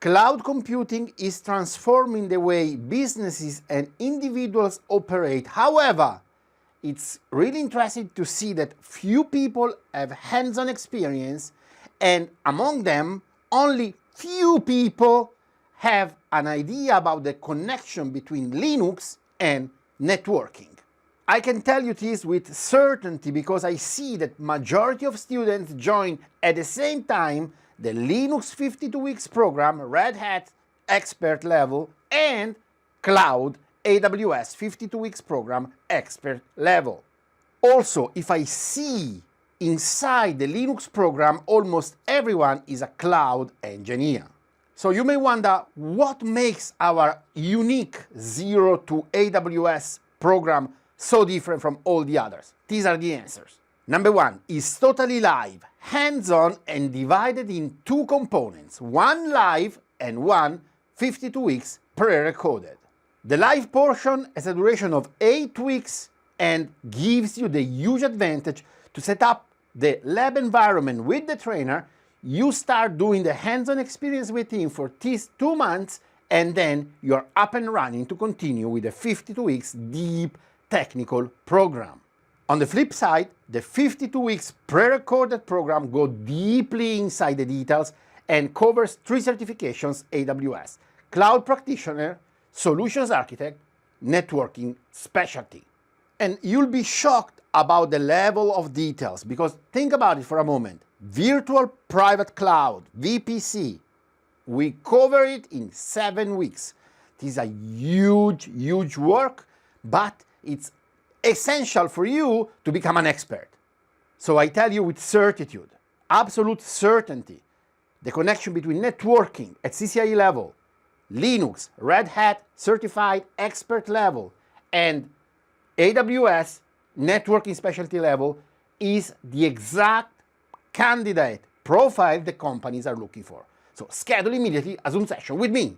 Cloud computing is transforming the way businesses and individuals operate. However, it's really interesting to see that few people have hands-on experience, and among them, only few people have an idea about the connection between Linux and networking. I can tell you this with certainty because I see that majority of students join at the same time the Linux 52 weeks program, Red Hat expert level, and Cloud AWS 52 weeks program expert level. Also, if I see inside the Linux program, almost everyone is a cloud engineer. So you may wonder what makes our unique 0 to AWS program so different from all the others. These are the answers. Number one, is totally live, hands-on, and divided in two components, one live and one 52 weeks pre-recorded. The live portion has a duration of 8 weeks and gives you the huge advantage to set up the lab environment with the trainer. You start doing the hands-on experience with him for these 2 months, and then you're up and running to continue with the 52 weeks deep technical program. On the flip side, the 52 weeks pre-recorded program goes deeply inside the details and covers 3 certifications: AWS, Cloud Practitioner, Solutions Architect, Networking Specialty. And you'll be shocked about the level of details, because think about it for a moment. Virtual Private Cloud, VPC, we cover it in 7 weeks. This is a huge work, but it's essential for you to become an expert. So I tell you with certitude, absolute certainty, the connection between networking at CCIE level, Linux, Red Hat certified expert level, and AWS networking specialty level is the exact candidate profile the companies are looking for. So schedule immediately a Zoom session with me.